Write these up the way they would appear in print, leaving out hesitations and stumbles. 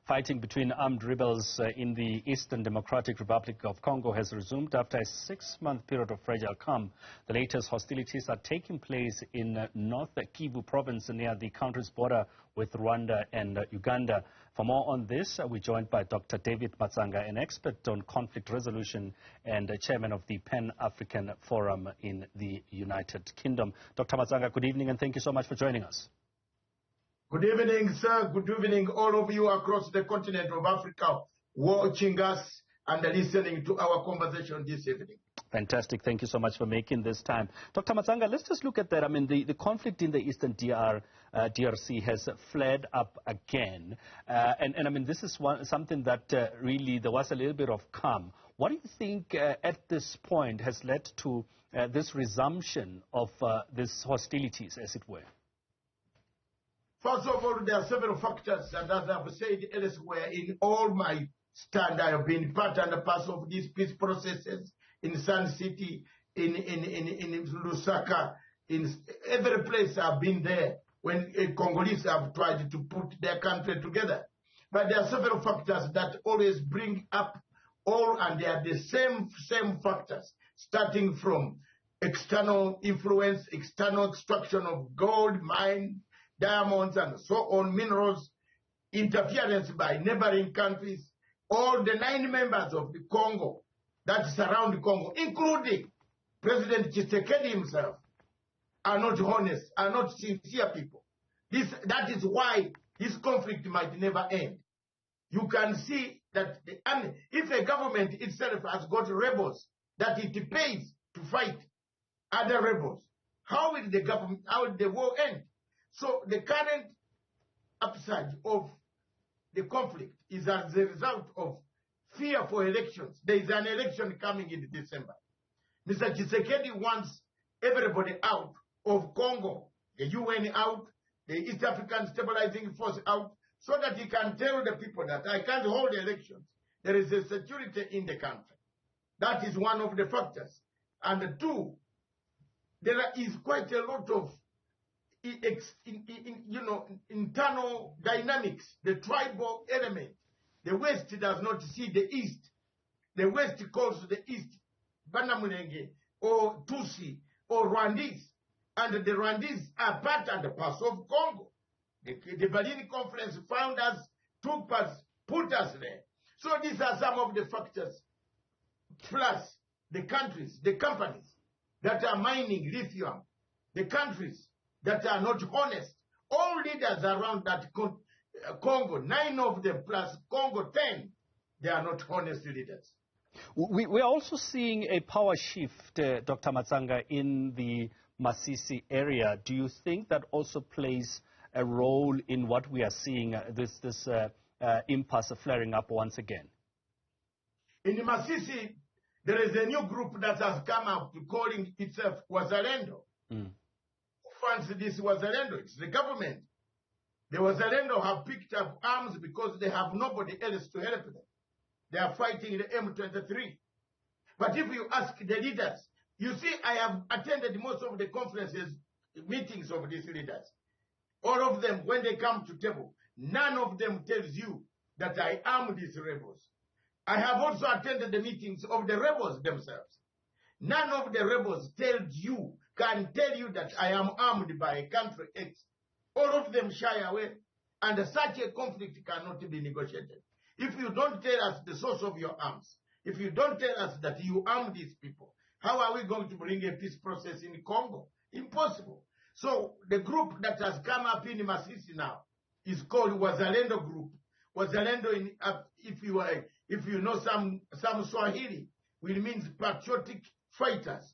Fighting between armed rebels in the Eastern Democratic Republic of Congo has resumed after a 6-month period of fragile calm. The latest hostilities are taking place in North Kivu province near the country's border with Rwanda and Uganda. For more on this, we're joined by Dr. David Matsanga, an expert on conflict resolution and chairman of the Pan-African Forum in the United Kingdom. Dr. Matsanga, good evening and thank you so much for joining us. Good evening, sir. Good evening, all of you across the continent of Africa watching us and listening to our conversation this evening. Fantastic. Thank you so much for making this time. Dr. Matsanga, let's just look at that. I mean, the conflict in the Eastern DRC has flared up again. And I mean, this is something that really there was a little bit of calm. What do you think at this point has led to this resumption of these hostilities, as it were? First of all, there are several factors, and as I've said elsewhere, in all my stand, I have been part and parcel of these peace processes in Sun City, in Lusaka, in every place I've been there when Congolese have tried to put their country together. But there are several factors that always bring up all, and they are the same factors, starting from external influence, external extraction of gold, mine, diamonds and so on, minerals, interference by neighboring countries, all the 9 members of the Congo that surround Congo, including President Tshisekedi himself, are not honest, are not sincere people. That is why this conflict might never end. You can see that if a government itself has got rebels that it pays to fight other rebels, how will the war end? So the current upsurge of the conflict is as a result of fear for elections. There is an election coming in December. Mr. Tshisekedi wants everybody out of Congo, the UN out, the East African Stabilizing Force out, so that he can tell the people that I can't hold elections. There is a security in the country. That is one of the factors. And 2, there is quite a lot of internal dynamics, the tribal element. The West does not see the East. The West calls the East Banamulenge or Tutsi or Rwandese. And the Rwandese are part and parcel of Congo. The Berlin Conference found us, took us, put us there. So these are some of the factors. Plus the countries, the companies that are mining lithium, the countries that are not honest. All leaders around that Congo, 9 of them plus Congo 10, they are not honest leaders. We're also seeing a power shift, Dr. Matsanga, in the Masisi area. Do you think that also plays a role in what we are seeing, this impasse flaring up once again? In Masisi, there is a new group that has come up calling itself Wazalendo. Funds this Wazalendo. It's the government. The Wazalendo have picked up arms because they have nobody else to help them. They are fighting the M23. But if you ask the leaders, you see, I have attended most of the conferences, meetings of these leaders. All of them, when they come to table, none of them tells you that I arm these rebels. I have also attended the meetings of the rebels themselves. None of the rebels can tell you that I am armed by a country X. All of them shy away, and such a conflict cannot be negotiated. If you don't tell us the source of your arms, if you don't tell us that you arm these people, how are we going to bring a peace process in Congo? Impossible. So the group that has come up in Masisi now is called Wazalendo Group. Wazalendo, if you know some Swahili, which means patriotic fighters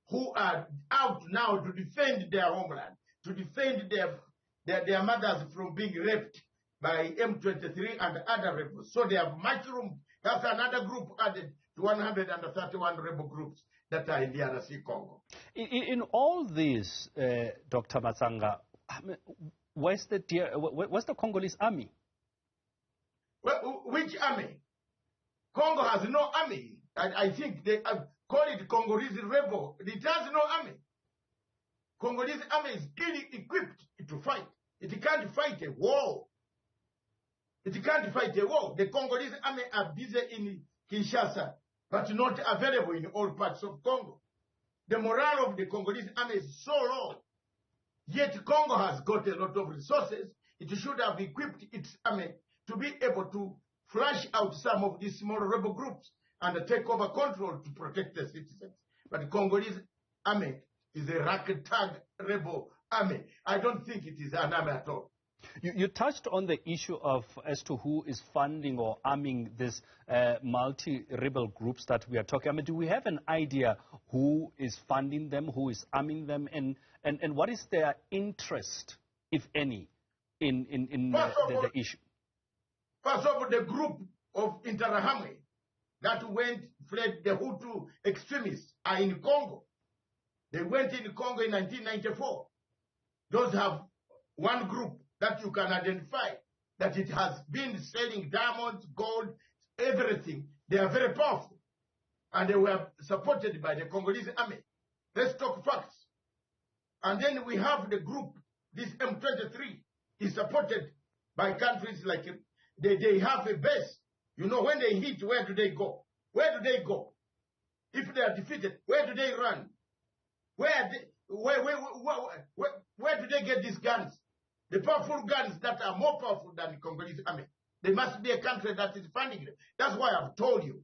who are out now to defend their homeland, to defend their mothers from being raped by M23 and other rebels. So they have much room. That's another group added to 131 rebel groups that are in the DRC Congo. In all this, Dr. Matsanga, where's the Congolese army? Well, which army? Congo has no army. I think they call it Congolese rebel. It has no army. Congolese army is ill-equipped to fight. It can't fight a war. It can't fight a war. The Congolese army are busy in Kinshasa, but not available in all parts of Congo. The morale of the Congolese army is so low. Yet Congo has got a lot of resources. It should have equipped its army to be able to flush out some of these small rebel groups and take over control to protect the citizens. But the Congolese army is a ragtag rebel army. I don't think it is an army at all. You touched on the issue of as to who is funding or arming these multi-rebel groups that we are talking. I mean, do we have an idea who is funding them, who is arming them, and what is their interest, if any, in the issue? First of all, the group of Interahamwe that fled the Hutu extremists are in Congo. They went in Congo in 1994. Those have one group that you can identify, that it has been selling diamonds, gold, everything. They are very powerful. And they were supported by the Congolese army. Let's talk facts. And then we have the group, this M23, is supported by countries like, they have a base. You know, when they hit, where do they go? Where do they go? If they are defeated, where do they run? Where do they get these guns? The powerful guns that are more powerful than the Congolese army. There must be a country that is funding them. That's why I've told you.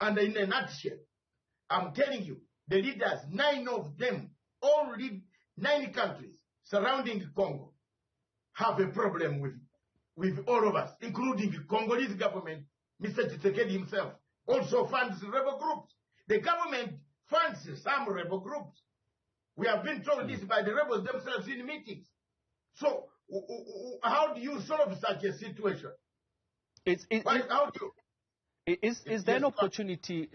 And in a nutshell, I'm telling you, the leaders, 9 of them, all lead 9 countries surrounding Congo, have a problem with all of us, including the Congolese government. Mr. Tshisekedi himself also funds rebel groups. The government funds some rebel groups. We have been told this by the rebels themselves in meetings. So, how do you solve such a situation? Is there an opportunity,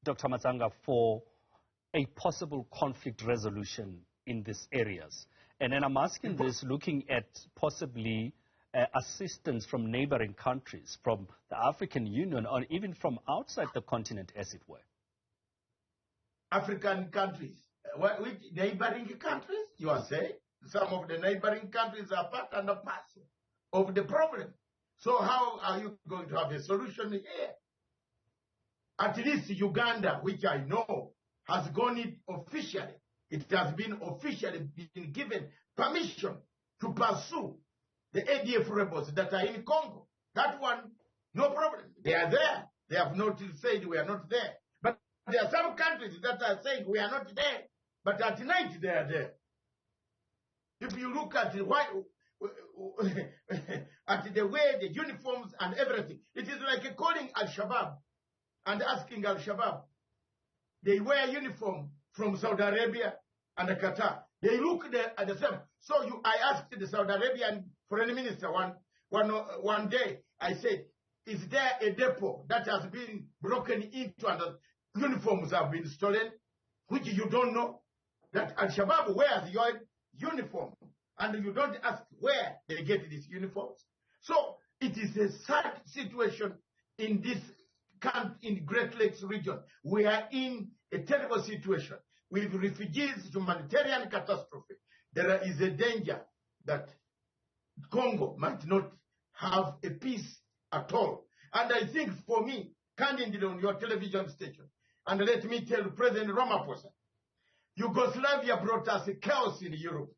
Dr. Matsanga, for a possible conflict resolution in these areas? And then I'm asking this looking at possibly assistance from neighboring countries, from the African Union, or even from outside the continent, as it were. African countries? Which neighboring countries, you are saying? Some of the neighboring countries are part and parcel of the problem. So how are you going to have a solution here? At least Uganda, which I know, has gone in officially. It has been officially been given permission to pursue the ADF rebels that are in Congo. That one, no problem. They are there. They have not said we are not there. But there are some countries that are saying we are not there. But at night they are there. If you look at the way the uniforms and everything, it is like calling Al-Shabaab and asking Al-Shabaab. They wear uniform from Saudi Arabia and Qatar. They look at the same. So I asked the Saudi Arabian foreign minister one day, I said, is there a depot that has been broken into and the uniforms have been stolen, which you don't know? That Al-Shabaab wears your uniform, and you don't ask where they get these uniforms. So it is a sad situation in this in Great Lakes region. We are in a terrible situation with refugees, humanitarian catastrophe. There is a danger that Congo might not have a peace at all. And I think for me, candidly on your television station, and let me tell President Ramaphosa, Yugoslavia brought us chaos in Europe.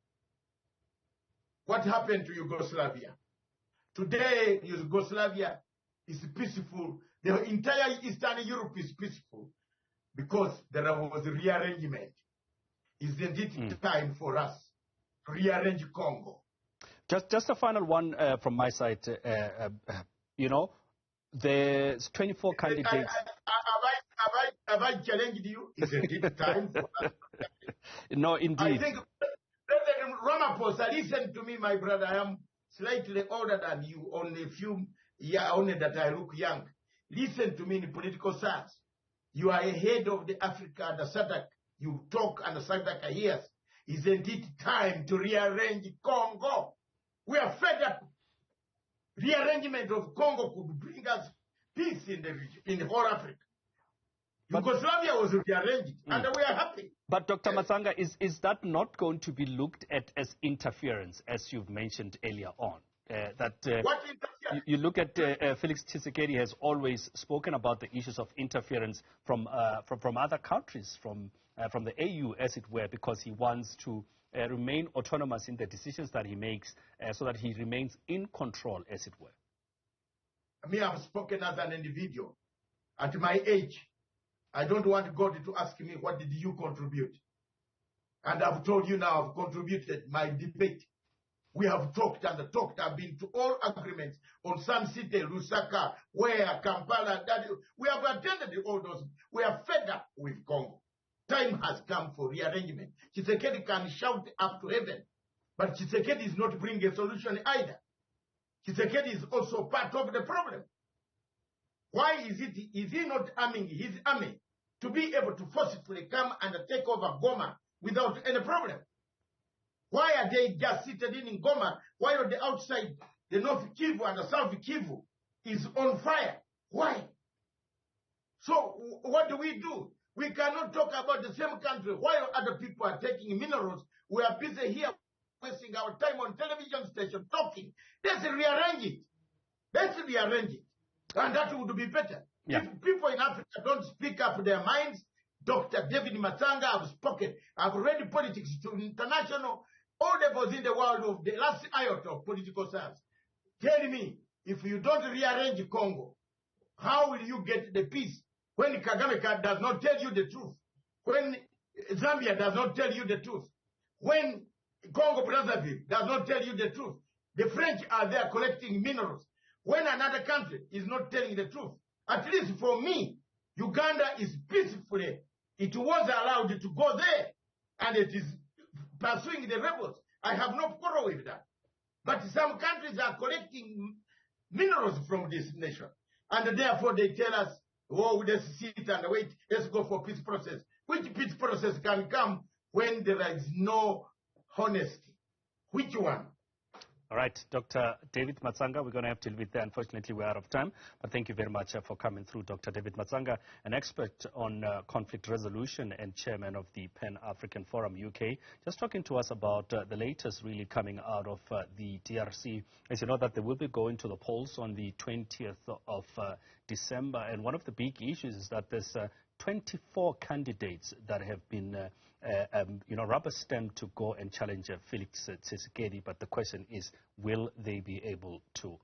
What happened to Yugoslavia? Today, Yugoslavia is peaceful. The entire Eastern Europe is peaceful because there was a rearrangement. Isn't it time for us to rearrange Congo? Just a final one from my side. There's 24 candidates. Have I challenged you? Isn't it time for us? No, indeed. I think President Ramaphosa, listen to me, my brother. I am slightly older than you, only a few years, only that I look young. Listen to me in political science. You are ahead of the Africa and the SADC. You talk and the SADC hears. Isn't it time to rearrange Congo? We are fed up. Rearrangement of Congo could bring us peace in the region, in the whole Africa. Yugoslavia was rearranged, and we are happy. But Dr. Matsanga, is that not going to be looked at as interference, as you've mentioned earlier on? What interference? You look at Felix Tshisekedi has always spoken about the issues of interference from other countries, from the AU, as it were, because he wants to remain autonomous in the decisions that he makes, so that he remains in control, as it were. Me, I've spoken as an individual. At my age, I don't want God to ask me, what did you contribute? And I've told you now, I've contributed my debate. We have talked and talked. I've been to all agreements on Sun City, Lusaka, where Kampala. We have attended all those. We are fed up with Congo. Time has come for rearrangement. Tshisekedi can shout up to heaven, but Tshisekedi is not bringing a solution either. Tshisekedi is also part of the problem. Why is he not arming his army to be able to forcefully come and take over Goma without any problem? Why are they just seated in Goma while the outside, the North Kivu and the South Kivu is on fire? Why? So what do? We cannot talk about the same country while other people are taking minerals. We are busy here wasting our time on television station talking. Let's rearrange it. And that would be better. Yeah. If people in Africa don't speak up their minds, Dr. David Matsanga, I've spoken. I've read politics to international, all levels in the world of the last iota of political science. Tell me, if you don't rearrange Congo, how will you get the peace when Kagame does not tell you the truth? When Zambia does not tell you the truth? When Congo Brazzaville does not tell you the truth? The French are there collecting minerals. When another country is not telling the truth, at least for me, Uganda is peacefully, it was allowed to go there, and it is pursuing the rebels. I have no quarrel with that. But some countries are collecting minerals from this nation, and therefore they tell us, oh, let's sit and wait, let's go for peace process. Which peace process can come when there is no honesty? Which one? All right, Dr. David Matsanga, we're going to have to leave it there. Unfortunately, we're out of time. But thank you very much for coming through, Dr. David Matsanga, an expert on conflict resolution and chairman of the Pan-African Forum UK, just talking to us about the latest really coming out of the DRC. As you know, that they will be going to the polls on the 20th of December. And one of the big issues is that there's 24 candidates that have been rubber stamped to go and challenge Felix Tshisekedi. But the question is, will they be able to